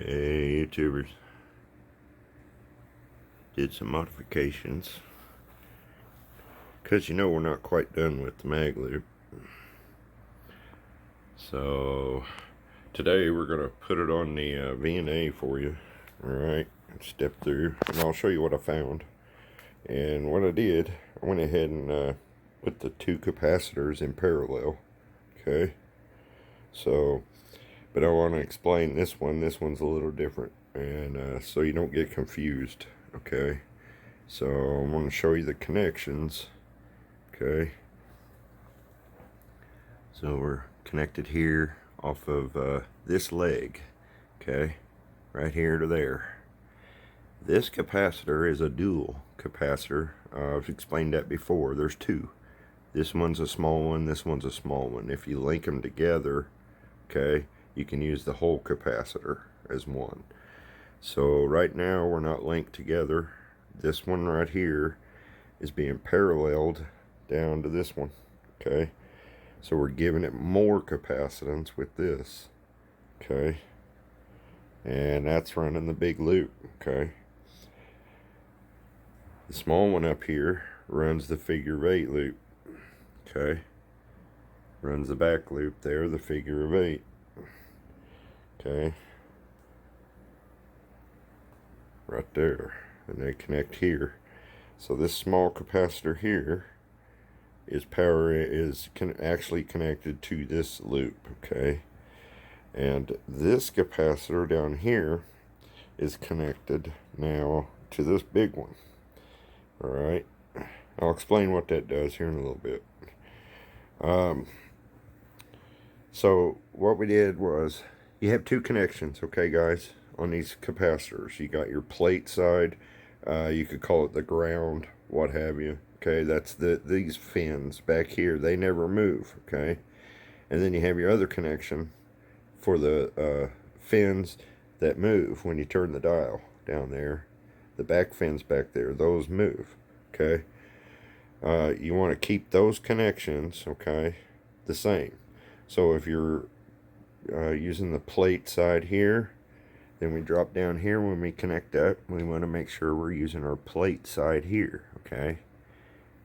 Hey YouTubers, did some modifications because we're not quite done with the MagLoop. So today we're going to put it on the VNA for you. Alright, step through and I'll show you what I found. And what I did, I went ahead and put the two capacitors in parallel. Okay, so but I want to explain this one. This one's a little different, and so you don't get confused. Okay, so I'm going to show you the connections. Okay, so we're connected here off of this leg. Okay, right here to there. This capacitor is a dual capacitor. I've explained that before. There's two. This one's a small one, this one's a small one. If you link them together, okay, you can use the whole capacitor as one. So right now we're not linked together. This one right here is being paralleled down to this one. Okay, so we're giving it more capacitance with this. Okay, and that's running the big loop. Okay, the small one up here runs the figure of 8 loop. Okay, runs the back loop there, the figure of 8. Okay, right there, and they connect here. So this small capacitor here is actually connected to this loop. Okay, and this capacitor down here is connected now to this big one. All right, I'll explain what that does here in a little bit. So what we did was, you have two connections, okay guys, on these capacitors. You got your plate side, you could call it the ground, what have you. Okay, that's these fins back here, they never move. Okay, and then you have your other connection for the fins that move when you turn the dial down there. The back fins back there, those move. Okay, you want to keep those connections, okay, the same. So if you're using the plate side here, then we drop down here when we connect that. We want to make sure we're using our plate side here. Okay,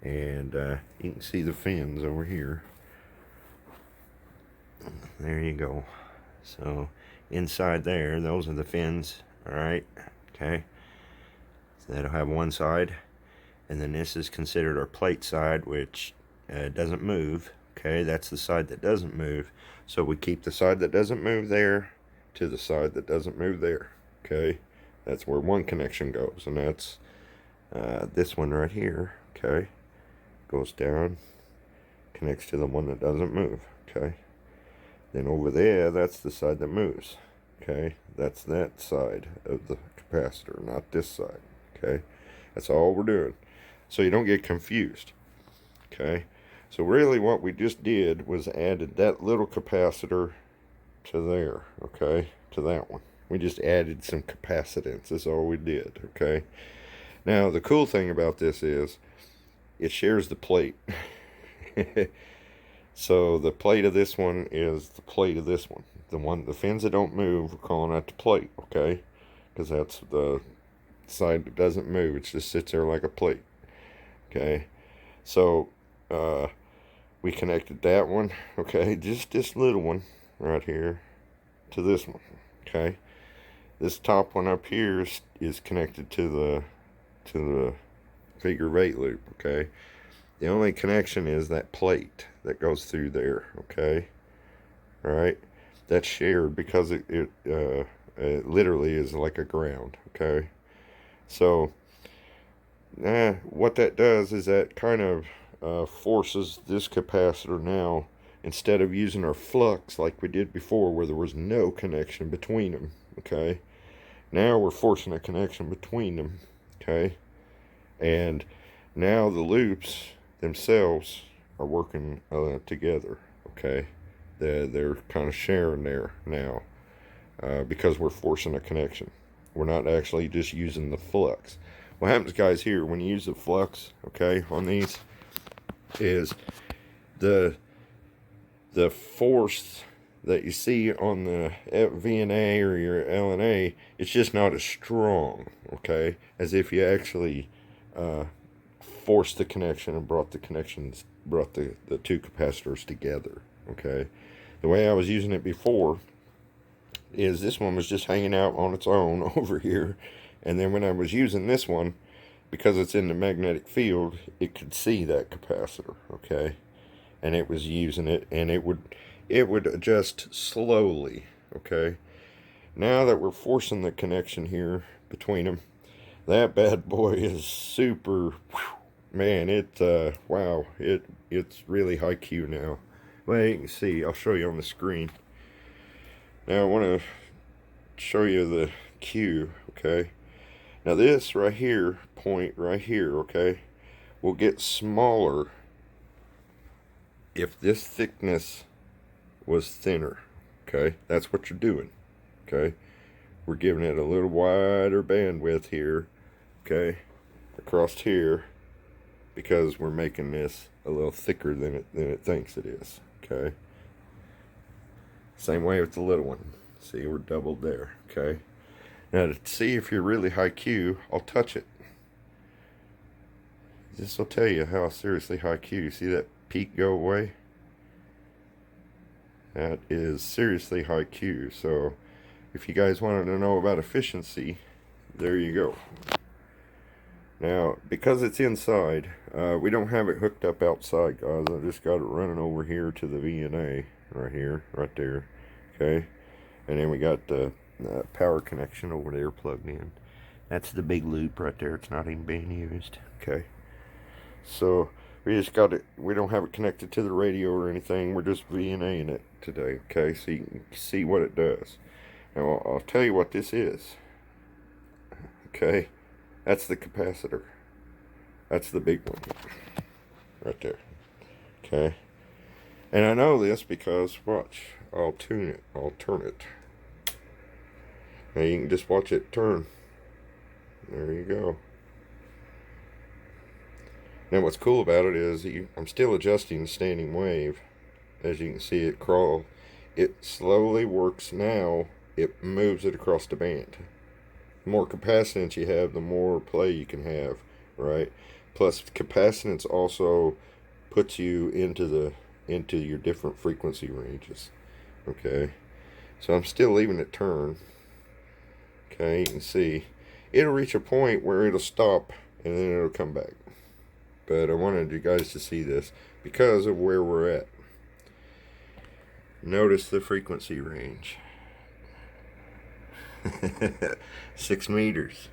and you can see the fins over here. There you go. So inside there, those are the fins. All right. Okay, so that'll have one side, and then this is considered our plate side, which doesn't move. Okay, that's the side that doesn't move. So we keep the side that doesn't move there to the side that doesn't move there. Okay, that's where one connection goes, and that's this one right here. Okay, goes down, connects to the one that doesn't move. Okay, then over there, that's the side that moves. Okay, that's that side of the capacitor, not this side. Okay, that's all we're doing, so you don't get confused. Okay, so really what we just did was added that little capacitor to there. Okay, to that one. We just added some capacitance. That's all we did. Okay, now the cool thing about this is it shares the plate. So the plate of this one is the plate of this one. The fins that don't move, we're calling that the plate. Okay, because that's the side that doesn't move. It just sits there like a plate. Okay, so we connected that one, okay, just this little one right here to this one. Okay, this top one up here is connected to the figure of 8 loop. Okay, the only connection is that plate that goes through there. Okay, all right, that's shared because it literally is like a ground. Okay, so what that does is that kind of forces this capacitor now, instead of using our flux like we did before where there was no connection between them. Okay, now we're forcing a connection between them. Okay, and now the loops themselves are working together. Okay, they're kind of sharing there now because we're forcing a connection. We're not actually just using the flux. What happens, guys, here when you use the flux, okay, on these, is the force that you see on the VNA or your LNA, it's just not as strong, okay, as if you actually forced the connection and brought the two capacitors together, okay. The way I was using it before is this one was just hanging out on its own over here, and then when I was using this one, because it's in the magnetic field, it could see that capacitor, okay, and it was using it, and it would adjust slowly, okay. Now that we're forcing the connection here between them, that bad boy is super, man, wow, it's really high Q now. Well, you can see, I'll show you on the screen. Now I want to show you the Q, okay. Now this right here, point right here, okay, will get smaller if this thickness was thinner, okay. That's what you're doing, okay. We're giving it a little wider bandwidth here, okay, across here, because we're making this a little thicker than it thinks it is, okay. Same way with the little one. See, we're doubled there, okay. Now to see if you're really high Q, I'll touch it. This will tell you how seriously high Q. You see that peak go away? That is seriously high Q. So if you guys wanted to know about efficiency, there you go. Now, because it's inside, we don't have it hooked up outside, guys. I just got it running over here to the VNA, right here, right there, okay? And then we got the power connection over there plugged in. That's the big loop right there. It's not even being used, okay? So we just got it. We don't have it connected to the radio or anything. We're just VNAing it today, okay? So you can see what it does. Now I'll tell you what this is, okay? That's the capacitor. That's the big one right there, okay? And I know this because, watch, I'll tune it. I'll turn it. Now you can just watch it turn. There you go. Now what's cool about it is I'm still adjusting the standing wave. As you can see it crawl. It slowly works now. It moves it across the band. The more capacitance you have, the more play you can have, right? Plus capacitance also puts you into your different frequency ranges, okay? So I'm still leaving it turn. Okay, you can see it'll reach a point where it'll stop and then it'll come back. But I wanted you guys to see this because of where we're at. Notice the frequency range. 6 meters.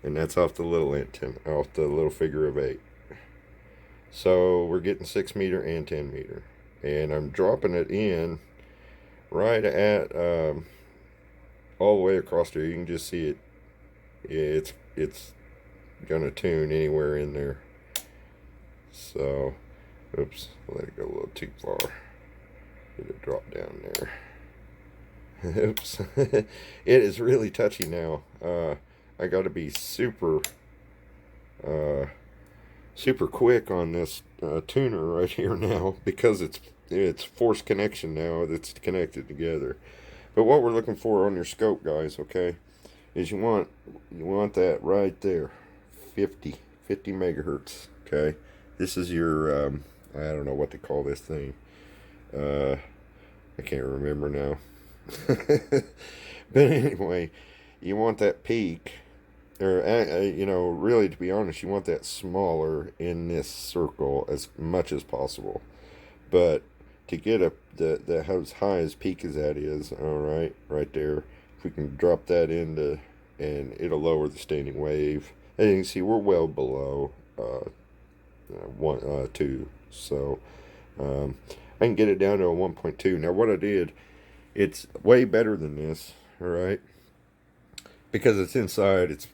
And that's off the little antenna, off the little figure of 8. So we're getting 6 meter and 10 meter. And I'm dropping it in right at all the way across there. You can just see it. It's gonna tune anywhere in there. So, oops, let it go a little too far. Get it drop down there. Oops. It is really touchy now. I got to be super quick on this tuner right here now because it's forced connection now that's connected together. But what we're looking for on your scope, guys, okay, is you want that right there, 50 megahertz, okay. This is your I don't know what to call this thing. I can't remember now. But anyway, you want that peak, or really, to be honest, you want that smaller in this circle as much as possible. But to get up the as high as peak as that is, all right there, if we can drop that into, and it'll lower the standing wave. And you can see we're well below 2, so I can get it down to a 1.2. Now what I did, it's way better than this, all right, because it's inside. It's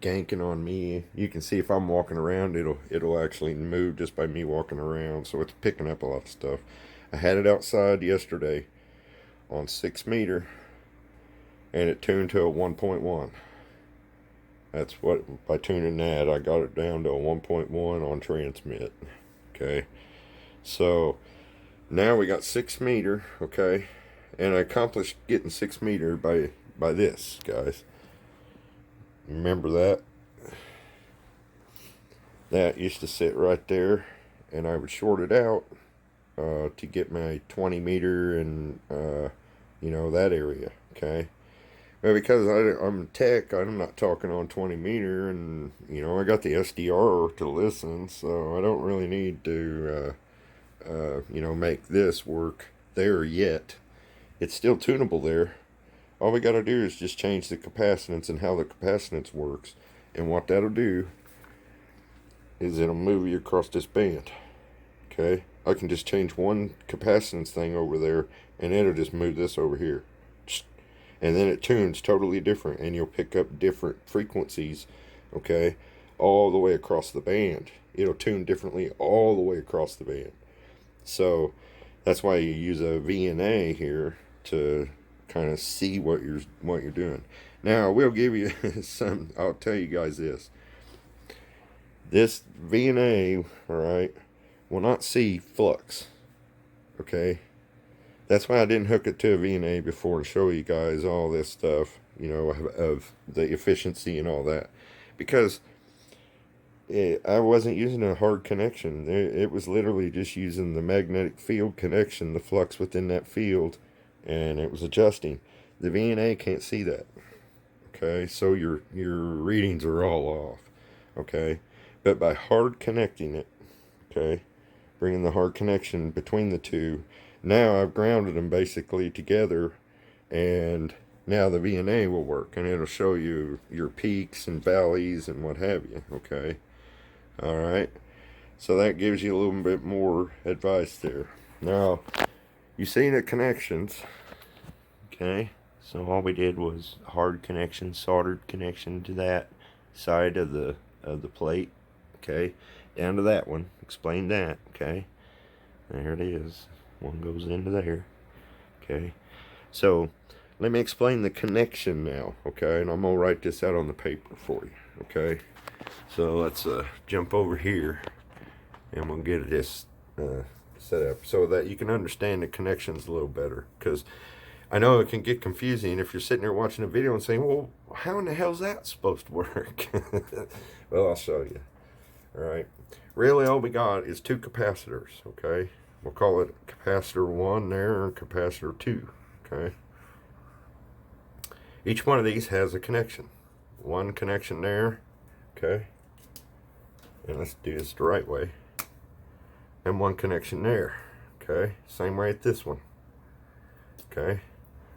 ganking on me. You can see if I'm walking around, it'll actually move just by me walking around, so it's picking up a lot of stuff. I had it outside yesterday on 6 meter, and it tuned to a 1.1. That's what, by tuning that, I got it down to a 1.1 on transmit. Okay, so now we got 6 meter, okay, And I accomplished getting 6 meter by this, guys. Remember that? That used to sit right there, and I would short it out to get my 20 meter and you know, that area. Okay. Well, because I'm a tech, I'm not talking on 20 meter, and you know, I got the SDR to listen, so I don't really need to you know, make this work there yet. It's still tunable there. All we got to do is just change the capacitance and how the capacitance works, and what that'll do is it'll move you across this band. Okay, I can just change one capacitance thing over there, and it'll just move this over here, and then it tunes totally different, and you'll pick up different frequencies. Okay, all the way across the band. It'll tune differently all the way across the band. So that's why you use a VNA here to kind of see what you're doing. Now I will give you some. I'll tell you guys this. This VNA, all right, will not see flux. Okay, that's why I didn't hook it to a VNA before to show you guys all this stuff. You know, of the efficiency and all that, because I wasn't using a hard connection. It was literally just using the magnetic field connection, the flux within that field, and it was adjusting. The VNA can't see that. Okay, so your readings are all off. Okay, but by hard connecting it, okay, bringing the hard connection between the two, now I've grounded them basically together, and now the VNA will work, and it'll show you your peaks and valleys and what have you. Okay. All right, so that gives you a little bit more advice there. Now, you see the connections, okay? So all we did was hard connection, soldered connection to that side of the plate, okay? Down to that one. Explain that, okay? There it is. One goes into there, okay? So let me explain the connection now, okay? And I'm gonna write this out on the paper for you, okay? So let's jump over here, and we'll get this set up so that you can understand the connections a little better. Because I know it can get confusing if you're sitting there watching a video and saying, well, how in the hell is that supposed to work? Well, I'll show you. All right. Really, all we got is two capacitors, okay? We'll call it capacitor 1 there and capacitor 2, okay? Each one of these has a connection. One connection there, okay? And let's do this the right way. And one connection there. Okay. Same way at this one. Okay.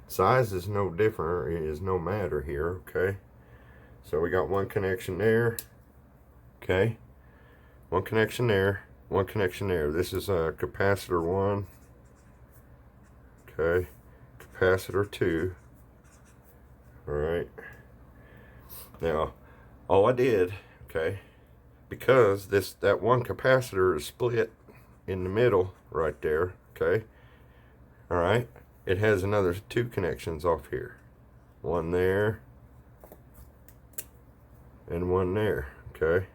Size is no different. It is no matter here. Okay. So we got one connection there. Okay. One connection there. One connection there. This is a capacitor 1. Okay. Capacitor 2. Alright. Now, all I did, okay, because that one capacitor is split in the middle right there, okay, all right, it has another two connections off here, one there and one there, okay.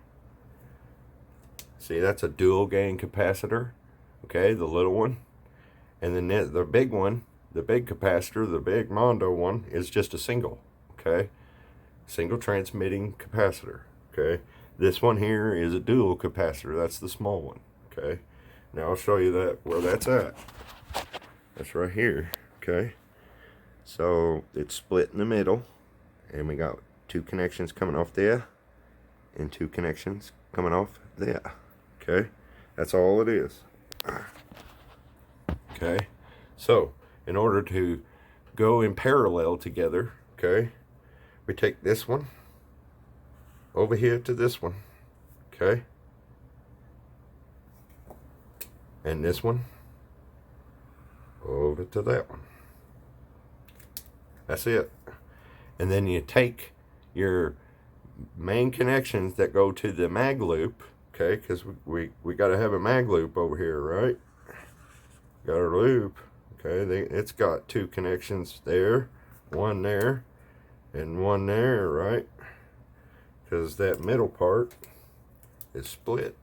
See, that's a dual gain capacitor, okay, the little one, and then the big one, the big capacitor, the big Mondo one, is just a single, okay, single transmitting capacitor, okay. This one here is a dual capacitor. That's the small one. Okay. Now I'll show you that where that's at. That's right here. Okay. So it's split in the middle, and we got two connections coming off there, and two connections coming off there. Okay. That's all it is. Okay. So in order to go in parallel together, okay, we take this one over here to this one, okay, and this one over to that one. That's it. And then you take your main connections that go to the MagLoop, okay, because we got to have a MagLoop over here, right? Got our loop, okay. It's got two connections there, one there and one there, right? Because that middle part is split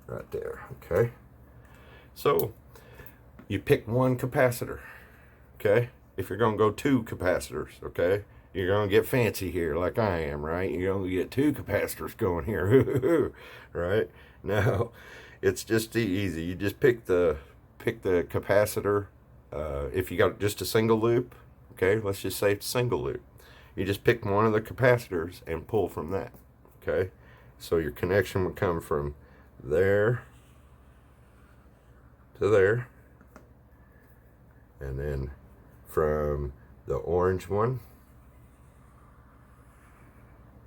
right there, okay. So you pick one capacitor, okay? If you're gonna go two capacitors, okay? You're gonna get fancy here like I am, right? You're gonna get two capacitors going here, right? Now, it's just easy. You just pick the capacitor. If you got just a single loop, okay, let's just say it's single loop. You just pick one of the capacitors and pull from that, okay? So your connection would come from there to there, and then from the orange one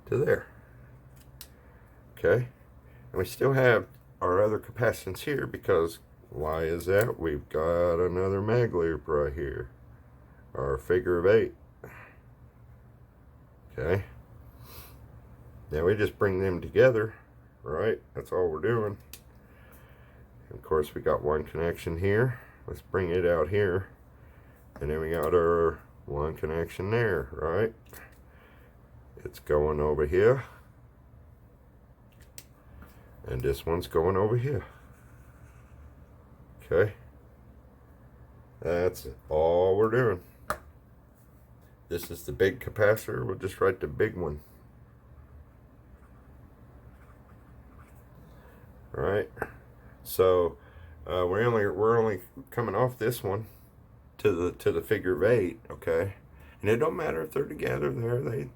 to there, okay? And we still have our other capacitance here, because why is that? We've got another MagLoop right here, our figure of 8, okay? Now we just bring them together, right? That's all we're doing. And of course, we got one connection here. Let's bring it out here. And then we got our one connection there, right? It's going over here. And this one's going over here. Okay? That's all we're doing. This is the big capacitor. We'll just write the big one. Right? So we're only coming off this one to the figure of 8, okay? And it don't matter if they're together.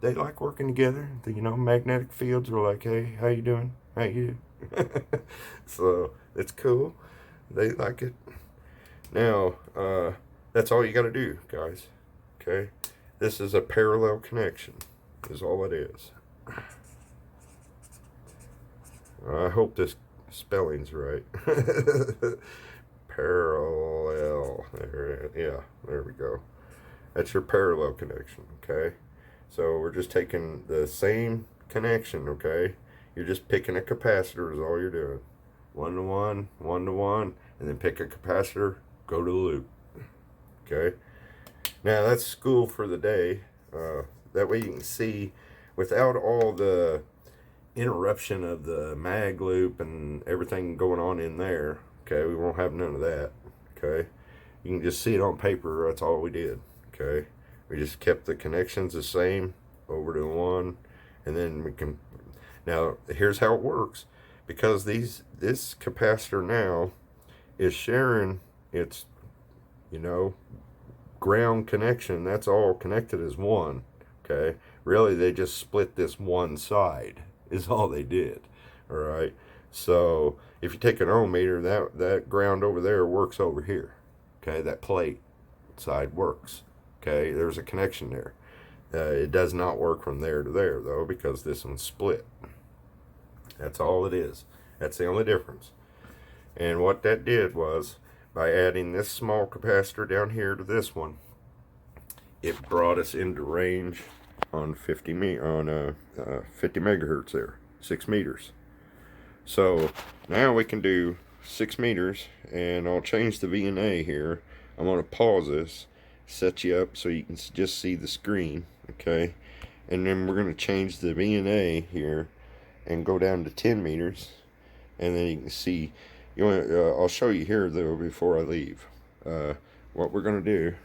They like working together. You know, magnetic fields are like, hey, how you doing? How you? So it's cool. They like it. Now that's all you got to do, guys. Okay, this is a parallel connection. Is all it is. I hope this spelling's right. Parallel. There we go. That's your parallel connection, okay? So we're just taking the same connection, okay? You're just picking a capacitor is all you're doing. 1 to 1, 1 to 1, and then pick a capacitor, go to the loop, okay? Now that's school for the day. That way you can see without all the interruption of the mag loop and everything going on in there, okay? We won't have none of that, okay? You can just see it on paper. That's all we did, okay? We just kept the connections the same over to one, and then we can. Now here's how it works, because this capacitor now is sharing its, you know, ground connection. That's all connected as one, okay? Really, they just split this one side is all they did. All right, so if you take an ohm meter, that ground over there works over here, okay? That plate side works, okay? There's a connection there. It does not work from there to there though, because this one's split. That's all it is. That's the only difference. And what that did was, by adding this small capacitor down here to this one, it brought us into range on 50 megahertz there, 6 meters. So now we can do 6 meters, and I'll change the VNA here. I'm going to pause this, set you up so you can just see the screen, okay? And then we're going to change the VNA here and go down to 10 meters, and then you can see. I'll show you here though before I leave. What we're going to do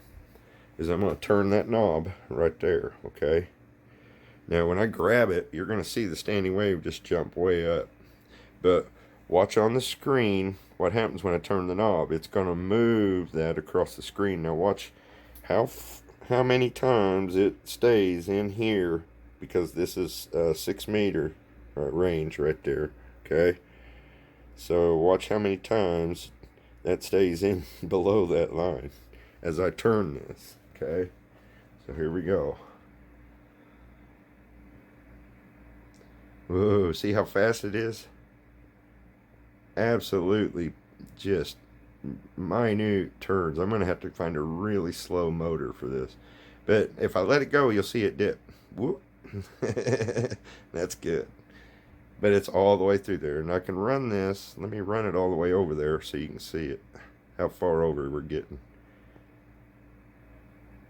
is I'm going to turn that knob right there, okay? Now when I grab it, you're going to see the standing wave just jump way up. But watch on the screen what happens when I turn the knob. It's going to move that across the screen. Now watch how many times it stays in here, because this is 6 meter range right there, okay? So watch how many times that stays in below that line as I turn this, okay? So here we go. Whoa, see how fast it is? Absolutely just minute turns. I'm going to have to find a really slow motor for this. But if I let it go, you'll see it dip. Whoop. That's good. But it's all the way through there. And I can run this. Let me run it all the way over there so you can see it. How far over we're getting.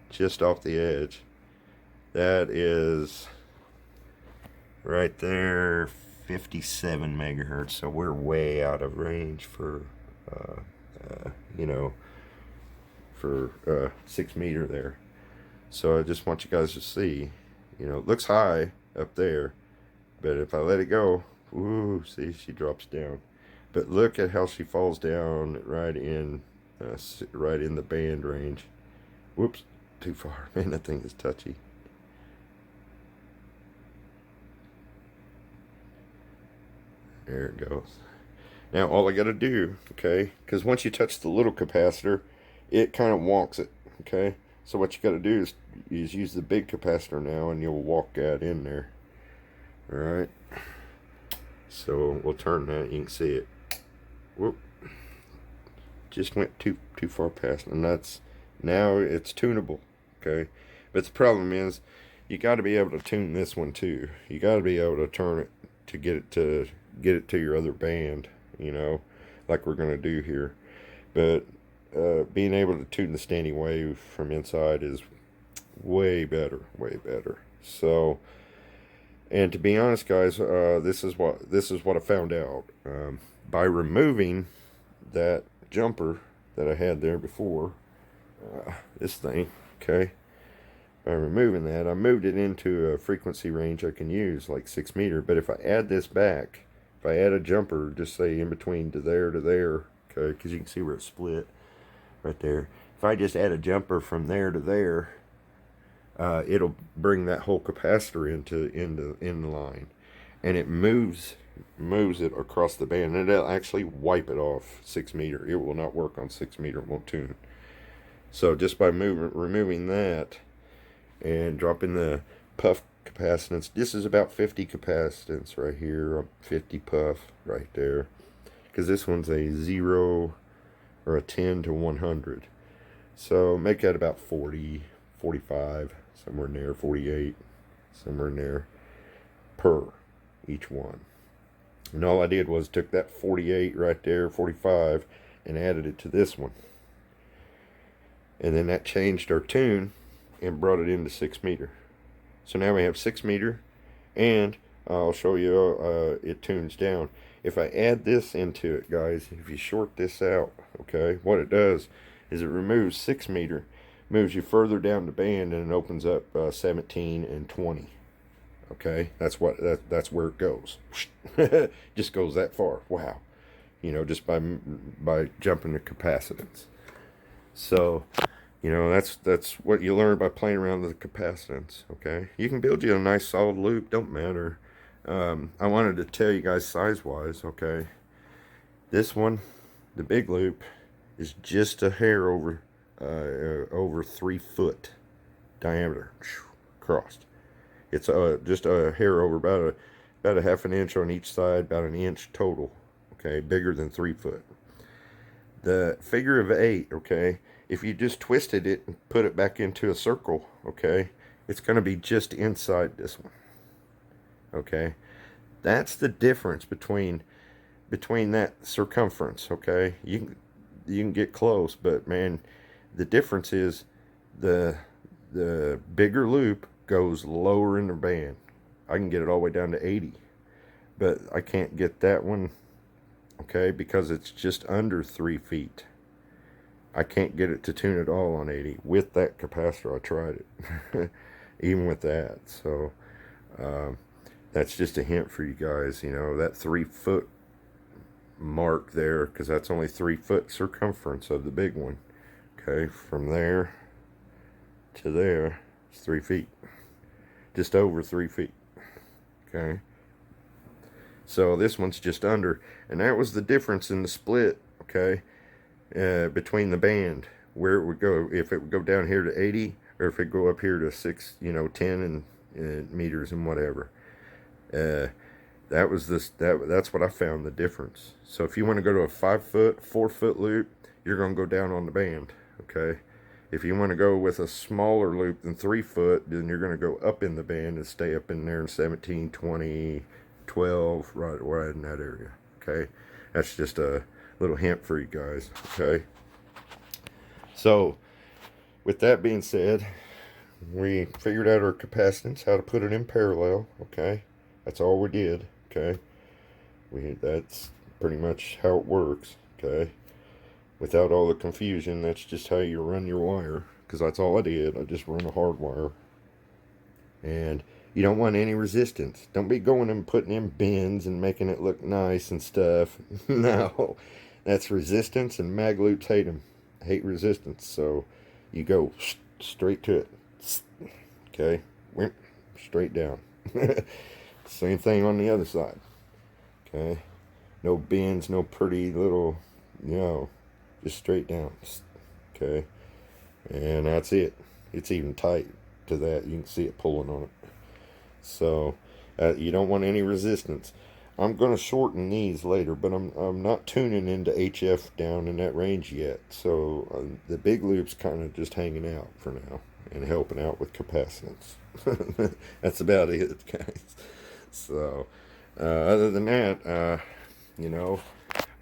Just off the edge. That is right there, 57 megahertz. So we're way out of range for, you know, for 6 meter there. So I just want you guys to see, you know, it looks high up there, but if I let it go, ooh, see, she drops down. But look at how she falls down right in the band range. Whoops, too far. Man, that thing is touchy. There it goes. Now all I got to do, okay, because once you touch the little capacitor, it kind of wonks it, okay. So what you got to do is use the big capacitor now, and you'll walk that in there. All right. So we'll turn that. You can see it. Whoop. Just went too far past, and that's now it's tunable, okay. But the problem is, you got to be able to tune this one too. You got to be able to turn it to get it to your other band, you know, like we're gonna do here. But being able to tune the standing wave from inside is way better, way better. So, and to be honest, guys, this is what I found out by removing that jumper that I had there before. This thing, okay. By removing that, I moved it into a frequency range I can use, like 6 meter. But if I add this back, if I add a jumper, just say in between to there, okay, because you can see where it's split right there. If I just add a jumper from there to there, it'll bring that whole capacitor in the line, and it moves it across the band, and it'll actually wipe it off 6 meter. It will not work on 6 meter. It won't tune. So just by removing that and dropping the puff capacitance, this is about 50 capacitance right here, 50 puff right there, because this one's a 0 or a 10 to 100. So make that about 40, 45, somewhere in there, 48, somewhere in there per each one. And all I did was took that 48 right there, 45, and added it to this one. And then that changed our tune and brought it into 6 meter. So now we have 6 meter, and I'll show you it tunes down. If I add this into it, guys, if you short this out, okay, what it does is it removes 6 meter, moves you further down the band, and it opens up 17 and 20. Okay, that's where it goes. Just goes that far. Wow, you know, just by jumping the capacitance. So, you know, that's what you learn by playing around with the capacitance, okay? You can build you a nice solid loop, don't matter. I wanted to tell you guys size-wise, okay? This one, the big loop, is just a hair over 3 foot diameter, crossed. It's just a hair over about a half an inch on each side, about an inch total, okay? Bigger than 3 foot. The figure of 8, okay? If you just twisted it and put it back into a circle, okay, it's going to be just inside this one, okay? That's the difference between that circumference, okay? You can get close, but man, the difference is the bigger loop goes lower in the band. I can get it all the way down to 80, but I can't get that one, okay, because it's just under 3 feet. I can't get it to tune at all on 80 with that capacitor. I tried it even with that. So that's just a hint for you guys, you know, that 3 foot mark there, because that's only 3 foot circumference of the big one, okay. From there to there, it's 3 feet, just over 3 feet, okay. So this one's just under, and that was the difference in the split, okay, between the band, where it would go, if it would go down here to 80, or if it go up here to 6, you know, 10 and meters and whatever. That's what I found the difference. So if you want to go to a 5 foot, 4 foot loop, you're going to go down on the band, okay. If you want to go with a smaller loop than 3 foot, then you're going to go up in the band and stay up in there in 17, 20, 12, right in that area, okay. That's just a little hint for you guys, okay. So with that being said, we figured out our capacitance, how to put it in parallel, okay. That's all we did, okay. That's pretty much how it works, okay. without all the confusion. That's just how you run your wire, because that's all I did. I just run a hard wire. And you don't want any resistance. Don't be going and putting in bins and making it look nice and stuff. No, that's resistance, and MagLoops hate them. Hate resistance. So you go straight to it. Okay, straight down. Same thing on the other side. Okay, no bins, no pretty little, just straight down. Okay, and that's it. It's even tight to that. You can see it pulling on it. So you don't want any resistance. I'm going to shorten these later, but I'm not tuning into HF down in that range yet. So the big loop's kind of just hanging out for now and helping out with capacitance. That's about it, guys. So other than that,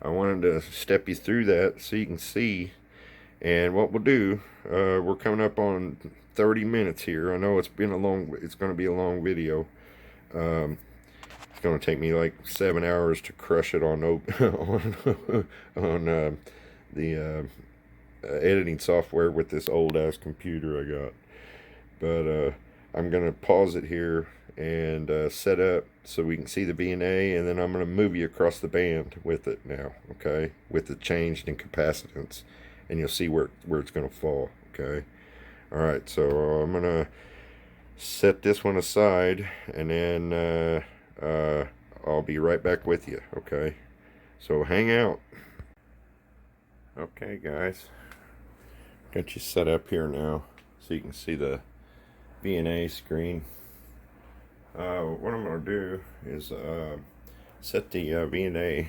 I wanted to step you through that so you can see. And what we'll do, we're coming up on 30 minutes here. I know it's going to be a long video. It's going to take me like 7 hours to crush it on the editing software with this old ass computer I got. But I'm going to pause it here and set up so we can see the VNA, and then I'm going to move you across the band with it now, okay, with the changed in capacitance, and you'll see where it's going to fall. Okay, all right, so I'm going to set this one aside, and then I'll be right back with you. Okay, so hang out. Okay, guys, got you set up here now so you can see the VNA screen. What I'm going to do is set the VNA.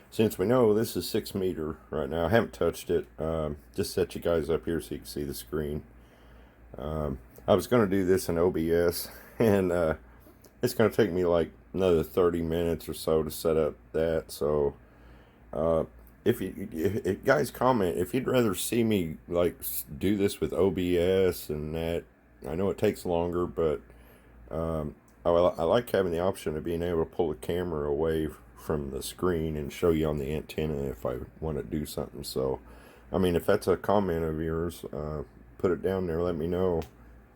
Since we know this is 6 meter right now, I haven't touched it. Just set you guys up here so you can see the screen. I was going to do this in OBS, and it's going to take me like another 30 minutes or so to set up that. So if guys comment if you'd rather see me like do this with OBS and that. I know it takes longer, but I like having the option of being able to pull the camera away from the screen and show you on the antenna if I want to do something. So, I mean, if that's a comment of yours, put it down there. Let me know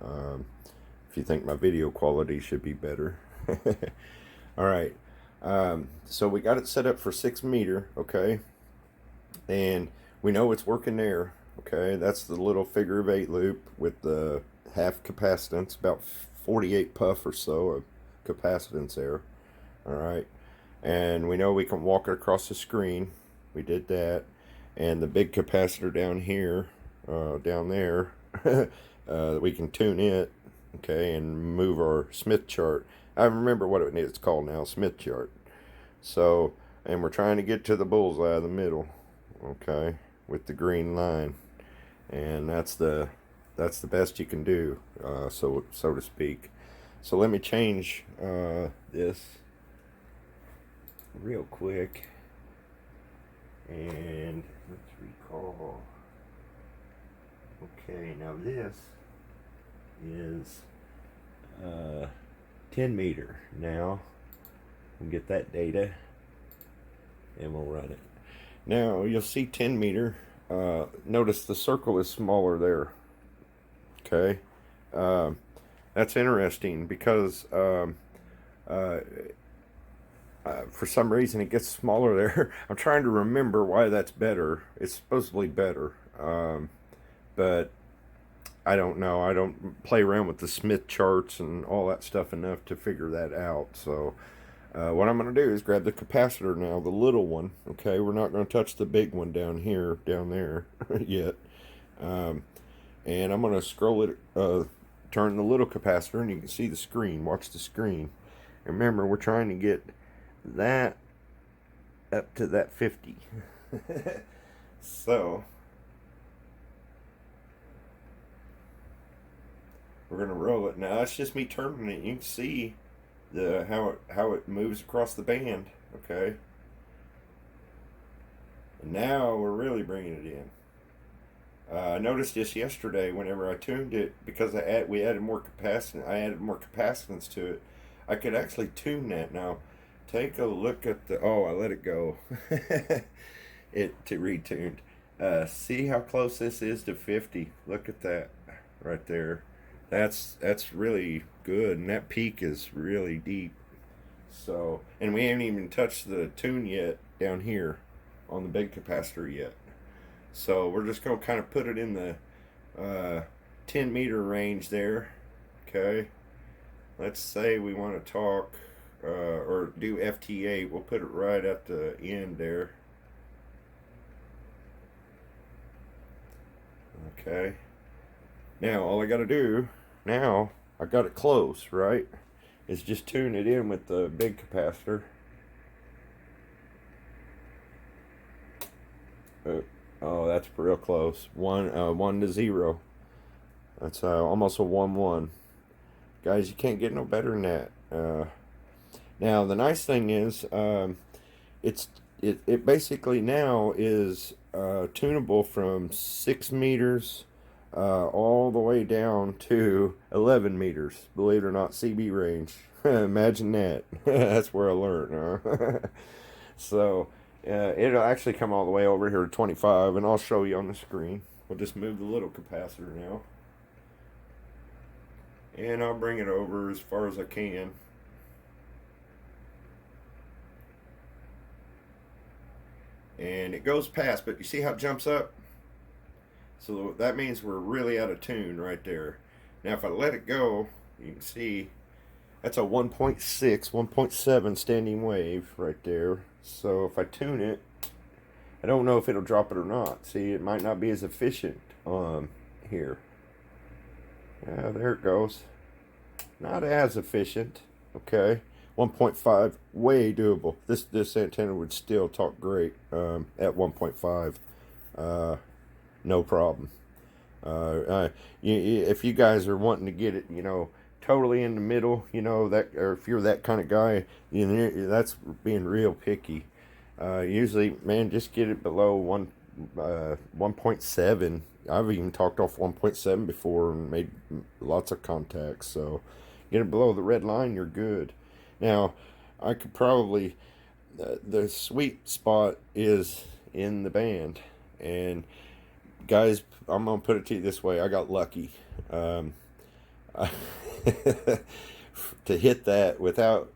if you think my video quality should be better. All right. So we got it set up for 6 meter, okay? And we know it's working there, okay? That's the little figure of 8 loop with the half capacitance, about 48 puff or so of capacitance there. All right, and we know we can walk it across the screen. We did that. And the big capacitor down here, down there, we can tune it, okay, and move our Smith chart. I remember what it's called now, Smith chart. So, and we're trying to get to the bullseye of the middle, okay, with the green line, and that's the best you can do, so to speak. So let me change this real quick, and let's recall. Okay, now this is 10 meter. Now we'll get that data and we'll run it. Now you'll see 10 meter. Notice the circle is smaller there. Okay, that's interesting because for some reason it gets smaller there. I'm trying to remember why that's better. It's supposedly better, but I don't know. I don't play around with the Smith charts and all that stuff enough to figure that out. So what I'm going to do is grab the capacitor now, the little one. Okay, we're not going to touch the big one down there yet. And I'm going to scroll it, turn the little capacitor, and you can see the screen. Watch the screen. And remember, we're trying to get that up to that 50. So, we're going to roll it. Now, that's just me turning it. You can see how it moves across the band, okay? And now we're really bringing it in. I noticed this yesterday whenever I tuned it, because we added more capacitance. I added more capacitance to it. I could actually tune that. Now, take a look at the. Oh, I let it go. It retuned. See how close this is to 50. Look at that right there. That's really good, and that peak is really deep. So, and we haven't even touched the tune yet down here on the big capacitor yet. So we're just going to kind of put it in the 10 meter range there. Okay. Let's say we want to talk or do FT8. We'll put it right at the end there. Okay. Now all I got to do now, I got it close, right? Is just tune it in with the big capacitor. Oh, that's real close. 1 to 0. That's almost a 1-1. Guys, you can't get no better than that. Now the nice thing is, it basically now is tunable from 6 meters all the way down to 11 meters. Believe it or not, CB range. Imagine that. That's where I learned. Huh? So it'll actually come all the way over here to 25, and I'll show you on the screen. We'll just move the little capacitor now. And I'll bring it over as far as I can. And it goes past, but you see how it jumps up? So that means we're really out of tune right there. Now if I let it go, you can see that's a 1.6, 1.7 standing wave right there. So if I tune it, I don't know if it'll drop it or not. See, it might not be as efficient here. Yeah, there it goes. Not as efficient. Okay. 1.5, way doable. This antenna would still talk great at 1.5. No problem. If you guys are wanting to get it, totally in the middle, that, or if you're that kind of guy, that's being real picky. Usually, man, just get it below 1.7. I've even talked off 1.7 before and made lots of contacts. So, get it below the red line, you're good. Now, I could probably, the sweet spot is in the band. And guys, I'm going to put it to you this way. I got lucky. To hit that without,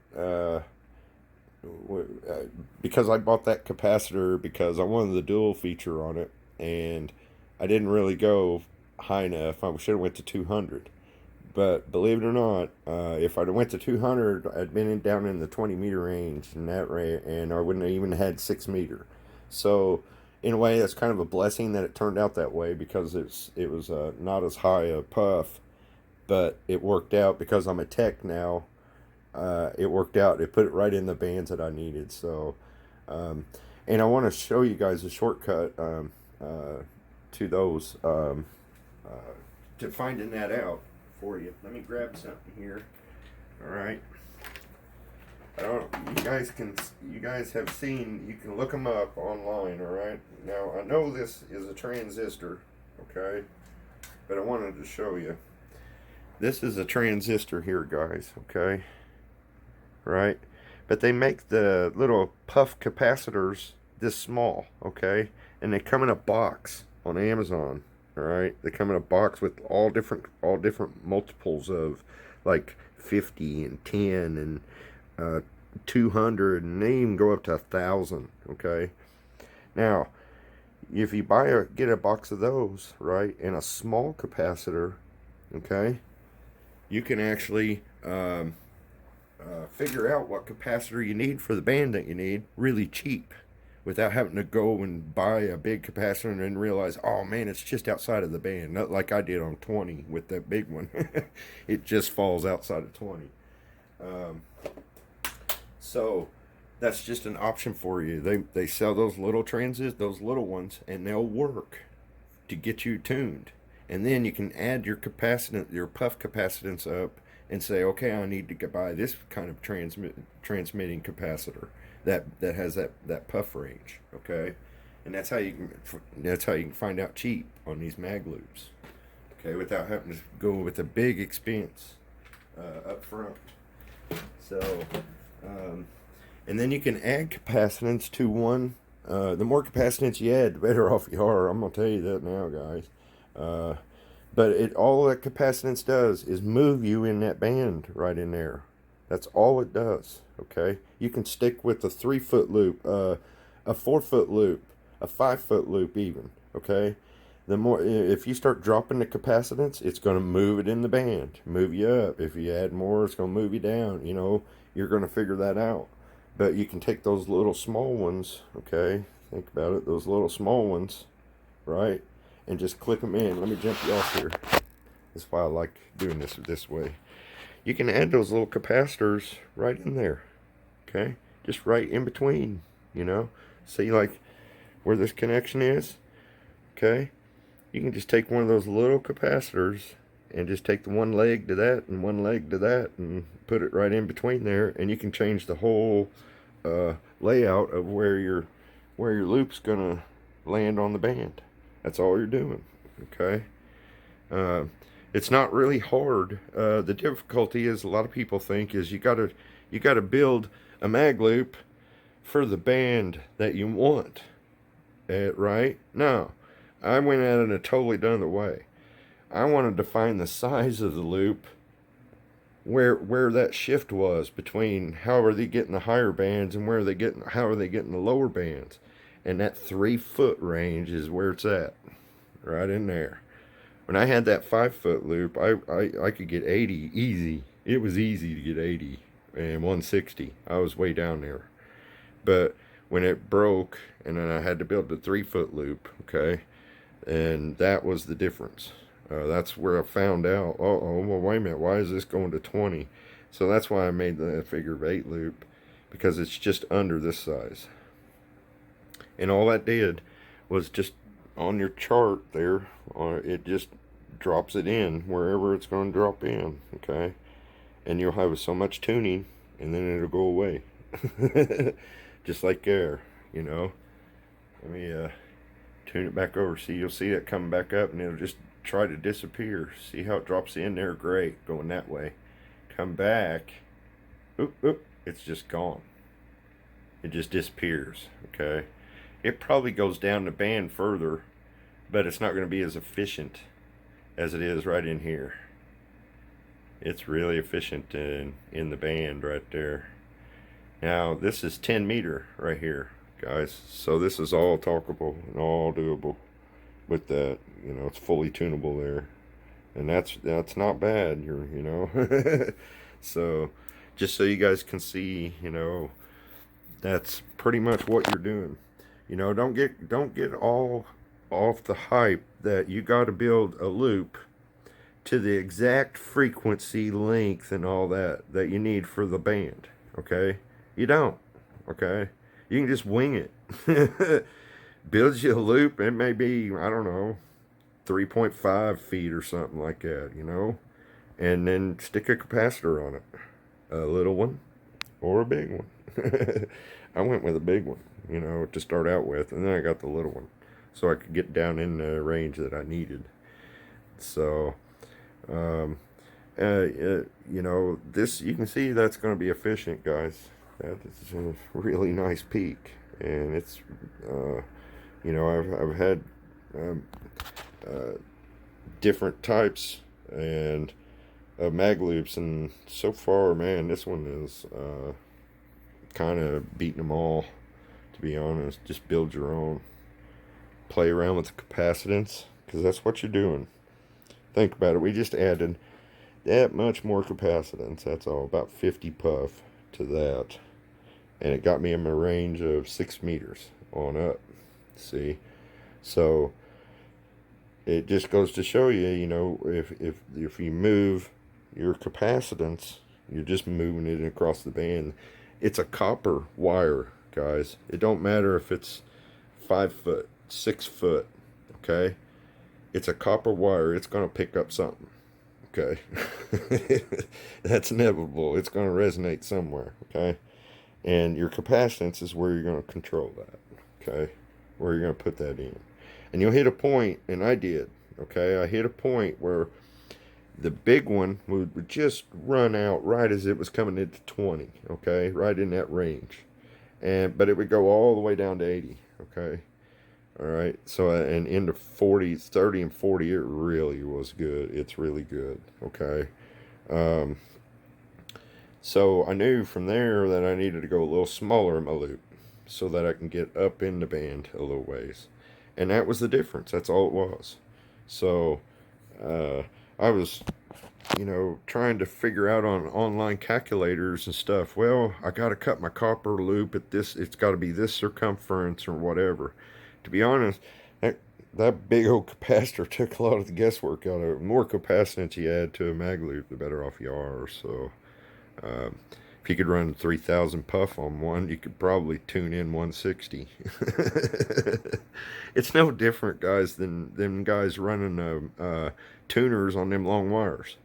because I bought that capacitor because I wanted the dual feature on it. And I didn't really go high enough. I should have went to 200. But believe it or not, if I'd went to 200, I'd been down in the 20 meter range and and I wouldn't have even had 6 meter. So in a way, that's kind of a blessing that it turned out that way because it was not as high a puff, but it worked out because I'm a tech now. It worked out. It put it right in the bands that I needed. So, and I want to show you guys a shortcut to those to finding that out for you. Let me grab something here. All right. I don't. You guys have seen. You can look them up online. All right. Now I know this is a transistor. Okay. But I wanted to show you. This is a transistor here, guys. Okay. Right. But they make the little puff capacitors this small. Okay. And they come in a box on Amazon. All right, they come in a box with all different multiples of like 50 and 10 and 200, and they even go up to 1,000. Okay, now if you get a box of those, right, and a small capacitor, okay, you can actually figure out what capacitor you need for the band that you need really cheap, without having to go and buy a big capacitor and then realize, oh man, it's just outside of the band. Not like I did on 20 with that big one. It just falls outside of 20. So that's just an option for you. They sell those little those little ones, and they'll work to get you tuned. And then you can add your puff capacitance up, and say, okay, I need to buy this kind of transmitting capacitor that has that puff range. Okay, and that's how you can find out cheap on these MagLoops. Okay, without having to go with a big expense up front. So, and then you can add capacitance to one The more capacitance you add, the better off you are. I'm gonna tell you that now, guys. Uh, but all that capacitance does is move you in that band right in there. That's all it does. Okay, you can stick with a 3 foot loop, a 4 foot loop, a 5 foot loop, even. Okay, the more if you start dropping the capacitance, it's going to move it in the band, move you up. If you add more, it's going to move you down. You're going to figure that out. But you can take those little small ones. Okay, think about it. Those little small ones, right? And just click them in. Let me jump you off here. That's why I like doing this way. You can add those little capacitors right in there. Okay, just right in between. See, like where this connection is. Okay, you can just take one of those little capacitors and just take the one leg to that and one leg to that and put it right in between there, and you can change the whole layout of where your loop's gonna land on the band. That's all you're doing. Okay. Uh, it's not really hard. The difficulty is, a lot of people think, is you gotta build a mag loop for the band that you want. Right? No, I went at it a totally other way. I wanted to find the size of the loop where that shift was between how are they getting the higher bands and how are they getting the lower bands. And that 3 foot range is where it's at. Right in there. When I had that 5 foot loop, I could get 80 easy. It was easy to get 80 and 160. I was way down there. But when it broke, and then I had to build the 3 foot loop, okay, and that was the difference. That's where I found out, oh, well, wait a minute, why is this going to 20? So that's why I made the figure-of-8 loop, because it's just under this size. And all that did was just on your chart there, it just drops it in wherever it's going to drop in, okay? And you'll have so much tuning, and then it'll go away. Just like air, Let me tune it back over. See, you'll see it coming back up, and it'll just try to disappear. See how it drops in there? Great, going that way. Come back. Oop, oop, it's just gone. It just disappears, okay? It probably goes down the band further, but it's not going to be as efficient as it is right in here. It's really efficient in the band right there. Now, this is 10 meter right here, guys. So this is all talkable and all doable with that. It's fully tunable there. And that's not bad, So, just so you guys can see, that's pretty much what you're doing. Don't get all off the hype that you got to build a loop to the exact frequency, length, and all that you need for the band. Okay, you don't. Okay, you can just wing it. Build you a loop. It may be, I don't know, 3.5 feet or something like that. And then stick a capacitor on it, a little one or a big one. I went with a big one, to start out with, and then I got the little one, so I could get down in the range that I needed. So, this, you can see that's going to be efficient, guys. That is a really nice peak, and it's, I've had different types and mag loops, and so far, man, this one is kind of beating them all, to be honest. Just build your own, play around with the capacitance, because that's what you're doing. Think about it. We just added that much more capacitance. That's all, about 50 puff to that, and it got me in my range of 6 meters on up. See, so it just goes to show you, if you move your capacitance, you're just moving it across the band. It's a copper wire, guys. It don't matter if it's 5 foot, 6 foot, okay? It's a copper wire. It's going to pick up something, okay? That's inevitable. It's going to resonate somewhere, okay? And your capacitance is where you're going to control that, okay? Where you're going to put that in. And you'll hit a point, and I did, okay? I hit a point where the big one would just run out right as it was coming into 20, okay? Right in that range. But it would go all the way down to 80, okay? All right, so and into 40s, 30 and 40, it really was good. It's really good, okay? Um, so I knew from there that I needed to go a little smaller in my loop so that I can get up in the band a little ways. And that was the difference. That's all it was. So uh, I was, trying to figure out on online calculators and stuff. Well, I got to cut my copper loop at this. It's got to be this circumference or whatever. To be honest, that big old capacitor took a lot of the guesswork out of it. The more capacitance you add to a MagLoop, the better off you are. So if you could run 3,000 puff on one, you could probably tune in 160. It's no different, guys, than them guys running tuners on them long wires.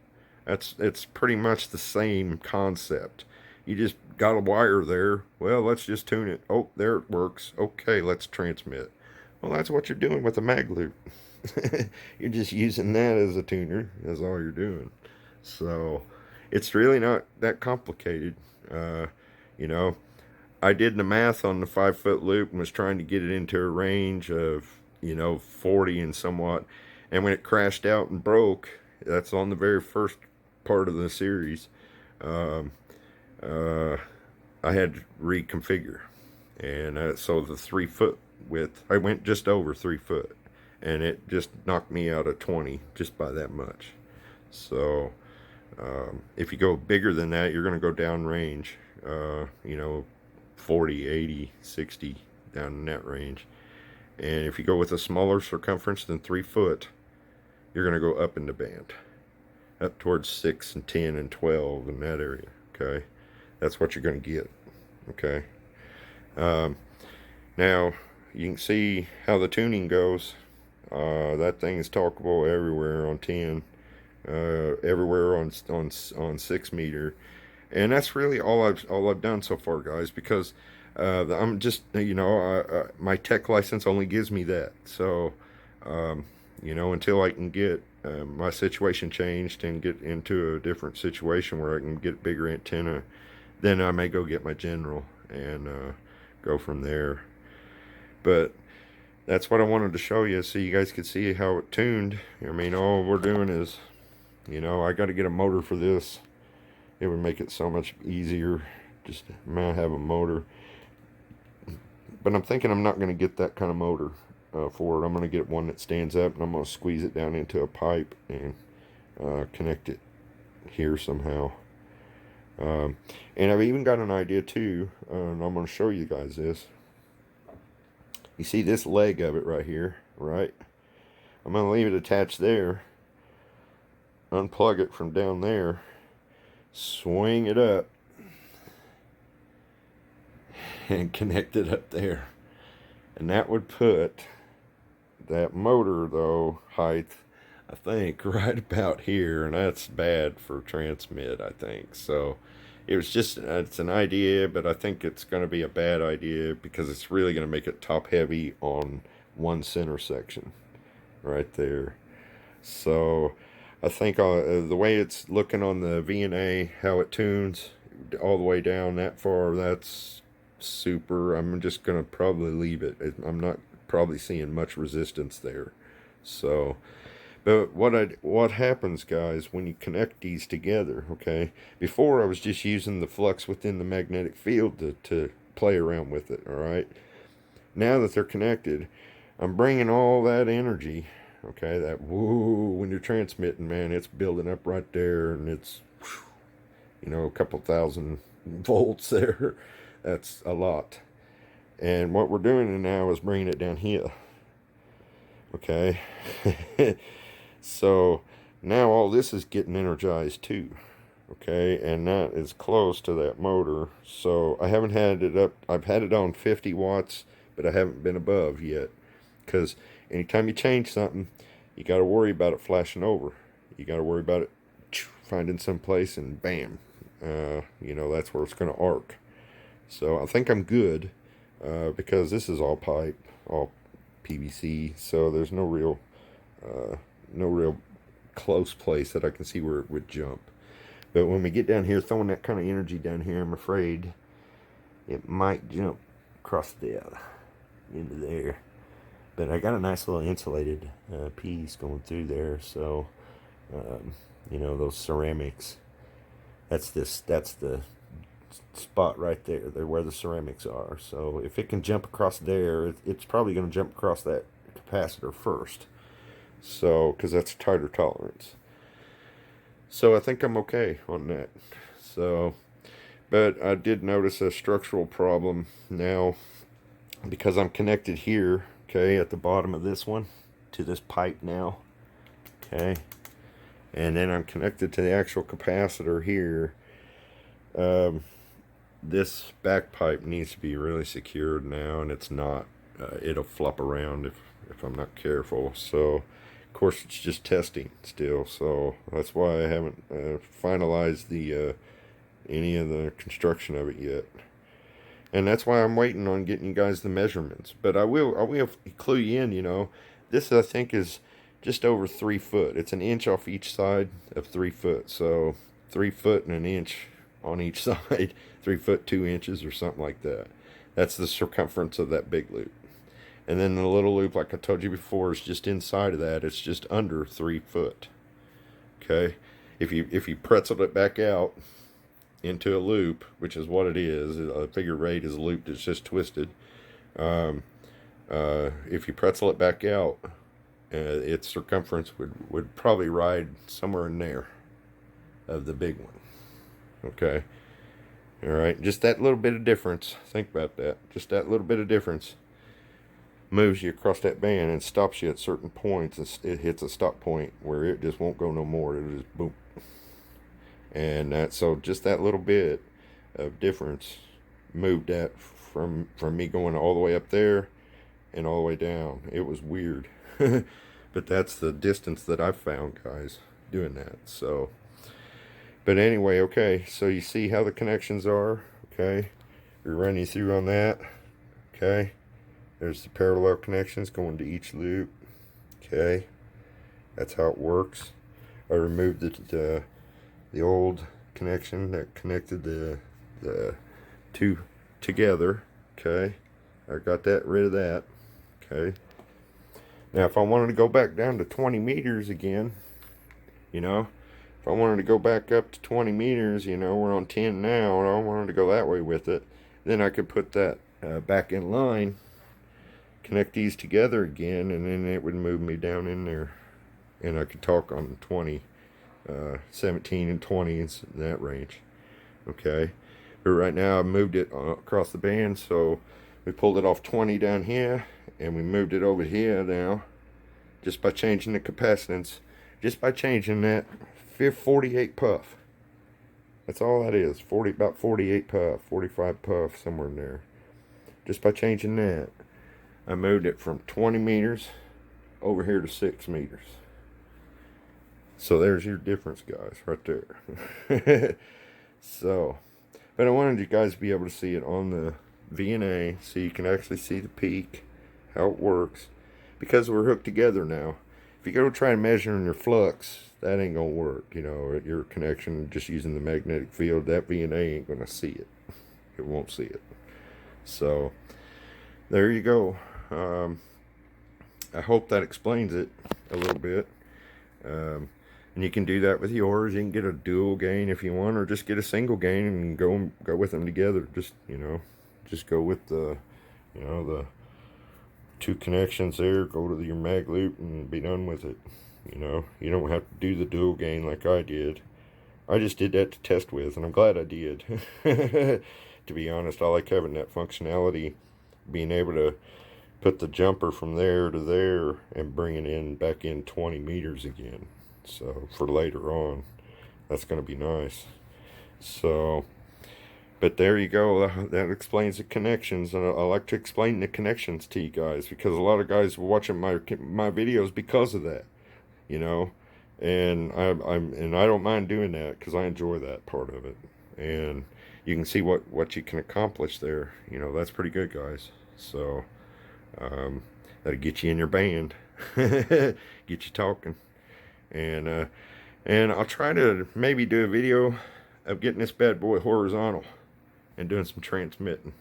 It's pretty much the same concept. You just got a wire there. Well, let's just tune it. Oh, there it works. Okay, let's transmit. Well, that's what you're doing with a MagLoop. You're just using that as a tuner. That's all you're doing. So it's really not that complicated. Uh, you know, I did the math on the 5 foot loop and was trying to get it into a range of 40 and somewhat. And when it crashed out and broke, that's on the very first part of the series. Um, uh, I had to reconfigure, and so the 3 foot width, I went just over 3 foot, and it just knocked me out of 20 just by that much. So if you go bigger than that, you're going to go down range, 40, 80, 60 down in that range. And if you go with a smaller circumference than 3 foot, you're going to go up in the band, up towards 6 and 10 and 12 in that area. Okay, that's what you're going to get. Okay. Now you can see how the tuning goes. That thing is talkable everywhere on 10, everywhere on 6 meter, and that's really all I've done so far, guys. Because I'm just my tech license only gives me that. So until I can get my situation changed and get into a different situation where I can get bigger antenna, then I may go get my general and go from there. But that's what I wanted to show you so you guys could see how it tuned. I mean, all we're doing is, I got to get a motor for this. It would make it so much easier. Just have a motor. But I'm thinking I'm not going to get that kind of motor for it. I'm going to get one that stands up, and I'm going to squeeze it down into a pipe and connect it here somehow. And I've even got an idea too, and I'm going to show you guys this. You see this leg of it right here, right? I'm going to leave it attached there, unplug it from down there, swing it up, and connect it up there. And that would put that motor, though, height, I think, right about here, and that's bad for transmit, I think. So it's an idea, but I think it's going to be a bad idea because it's really going to make it top heavy on one center section right there. So I think the way it's looking on the VNA, how it tunes all the way down that far, that's super. I'm just going to probably leave it. I'm not probably seeing much resistance there. So but what happens, guys, when you connect these together, okay? Before I was just using the flux within the magnetic field to play around with it, all right? Now that they're connected, I'm bringing all that energy, okay? That woo, when you're transmitting, man, it's building up right there, and it's, a couple thousand volts there. That's a lot. And what we're doing now is bringing it down here, okay? So now all this is getting energized too, okay, and that is close to that motor. So I haven't had it up. I've had it on 50 watts, but I haven't been above yet, because anytime you change something, you got to worry about it flashing over. You got to worry about it finding some place and bam, that's where it's going to arc. So I think I'm good, because this is all pipe, all PVC, so there's no real close place that I can see where it would jump. But when we get down here, throwing that kind of energy down here, I'm afraid it might jump across there. into there. But I got a nice little insulated piece going through there, so you know, those ceramics. That's the spot right there. They're where the ceramics are. So if it can jump across there, it's probably going to jump across that capacitor first. So because that's a tighter tolerance. So I think I'm okay on that. So, but I did notice a structural problem now because I'm connected here, okay, at the bottom of this one to this pipe now, okay, and then I'm connected to the actual capacitor here. This back pipe needs to be really secured now, and it's not. It'll flop around if I'm not careful. So, of course, it's just testing still. So that's why I haven't finalized the any of the construction of it yet. And that's why I'm waiting on getting you guys the measurements. But I will clue you in. You know, this I think is just over 3 foot. It's an inch off each side of 3 foot. So 3 foot and an inch on each side. 3 foot 2 inches or something like that. That's the circumference of that big loop. And then the little loop, like I told you before, is just inside of that. It's just under 3 foot. Okay, if you pretzel it back out into a loop, which is what it is. A figure 8 is a loop that's just twisted. If you pretzel it back out, its circumference would probably ride somewhere in there of the big one. Okay. All right. Just that little bit of difference. Think about that. Just that little bit of difference moves you across that band and stops you at certain points. It hits a stop point where it just won't go no more. It'll just boom. And so just that little bit of difference moved that from me going all the way up there and all the way down. It was weird. But that's the distance that I've found, guys, doing that. So, but anyway, okay, so you see how the connections are, okay? We run you through on that, okay? There's the parallel connections going to each loop, okay? That's how it works. I removed the old connection that connected the two together, okay? I got rid of that, okay? Now, if I wanted to go back down to 20 meters again, you know, if I wanted to go back up to 20 meters, you know, we're on 10 now, and I wanted to go that way with it, then I could put that back in line, connect these together again, and then it would move me down in there, and I could talk on 20, 17 and 20 in that range, okay? But right now I moved it across the band, so we pulled it off 20 down here, and we moved it over here now, just by changing the capacitance, just by changing that 48 puff. That's all that is, about 48 puff, 45 puff, somewhere in there. Just by changing that, I moved it from 20 meters over here to 6 meters. So there's your difference, guys, right there. So, but I wanted you guys to be able to see it on the VNA, so you can actually see the peak, how it works, because we're hooked together now. If you go try and measure in your flux, that ain't gonna work. You know, your connection just using the magnetic field, that VNA ain't gonna see it. It won't see it. So there you go. I hope that explains it a little bit. And you can do that with yours. You can get a dual gain if you want, or just get a single gain and go with them together. Just, you know, just go with the, you know, the 2 connections there. Go to your MagLoop and be done with it. You know, you don't have to do the dual gain like I did. I just did that to test with, and I'm glad I did. To be honest, I like having that functionality, being able to put the jumper from there to there and bring it in back in 20 meters again. So for later on, that's going to be nice. So, but there you go. That explains the connections, and I like to explain the connections to you guys, because a lot of guys were watching my videos because of that, you know. And I don't mind doing that, because I enjoy that part of it, and you can see what you can accomplish there. You know, that's pretty good, guys. So that'll get you in your band, get you talking, and I'll try to maybe do a video of getting this bad boy horizontal and doing some transmitting.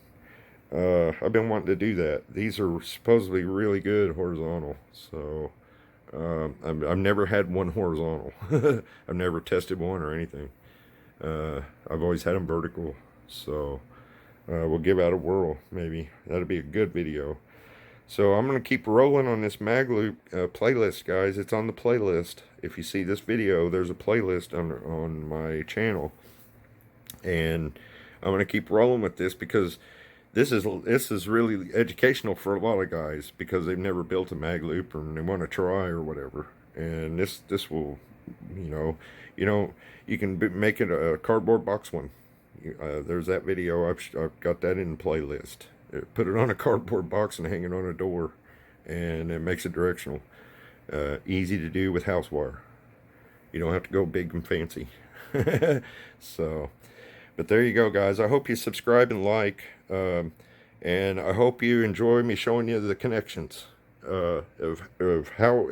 I've been wanting to do that. These are supposedly really good horizontal. So I've never had one horizontal. I've never tested one or anything. I've always had them vertical. So we'll give out a whirl, maybe. That'll be a good video. So I'm going to keep rolling on this MagLoop playlist, guys. It's on the playlist. If you see this video, there's a playlist on my channel. And I'm going to keep rolling with this because this is really educational for a lot of guys because they've never built a MagLoop and they want to try or whatever. And this will, you know, you can make it a cardboard box one. There's that video. I've got that in the playlist. Put it on a cardboard box and hang it on a door, and it makes it directional. Easy to do with house wire. You don't have to go big and fancy. So, but there you go, guys. I hope you subscribe and like, and I hope you enjoy me showing you the connections of how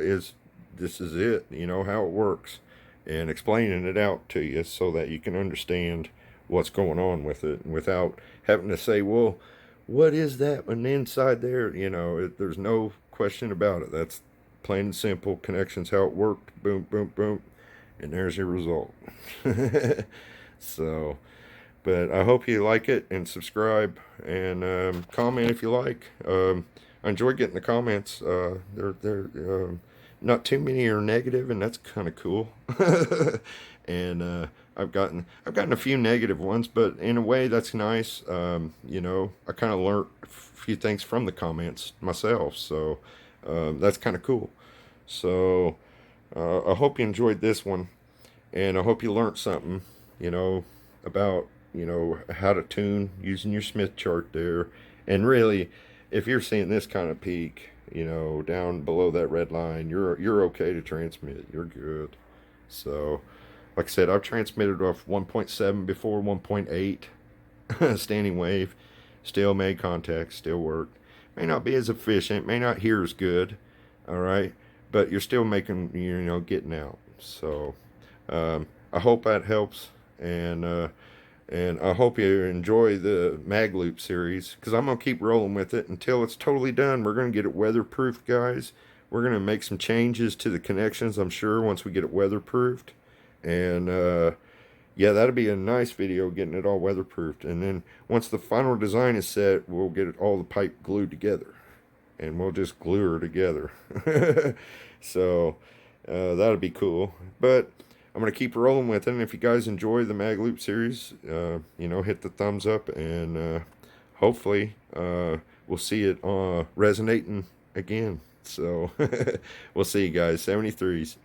this is it. How it works, and explaining it out to you so that you can understand what's going on with it without having to say, well, what is that on the inside there? There's no question about it. That's plain and simple. Connections, how it worked. Boom, boom, boom. And there's your result. So, but I hope you like it and subscribe and comment if you like. I enjoy getting the comments. They're not too many are negative, and that's kind of cool. And I've gotten a few negative ones, but in a way that's nice. I kind of learned a few things from the comments myself, so that's kind of cool. So I hope you enjoyed this one, and I hope you learned something, about how to tune using your Smith chart there. And really, if you're seeing this kind of peak, down below that red line, you're okay to transmit. You're good. So, like I said, I've transmitted off 1.7 before, 1.8 standing wave, still made contact, still worked. May not be as efficient, may not hear as good, all right, but you're still making, getting out. So I hope that helps, and I hope you enjoy the MagLoop series, because I'm going to keep rolling with it until it's totally done. We're going to get it weatherproofed, guys. We're going to make some changes to the connections, I'm sure, once we get it weatherproofed. And yeah, that'll be a nice video, getting it all weatherproofed. And then once the final design is set, we'll get all the pipe glued together. And we'll just glue her together. So that'll be cool. But I'm going to keep rolling with it. And if you guys enjoy the MagLoop series, hit the thumbs up. And hopefully we'll see it resonating again. So we'll see you guys. 73s.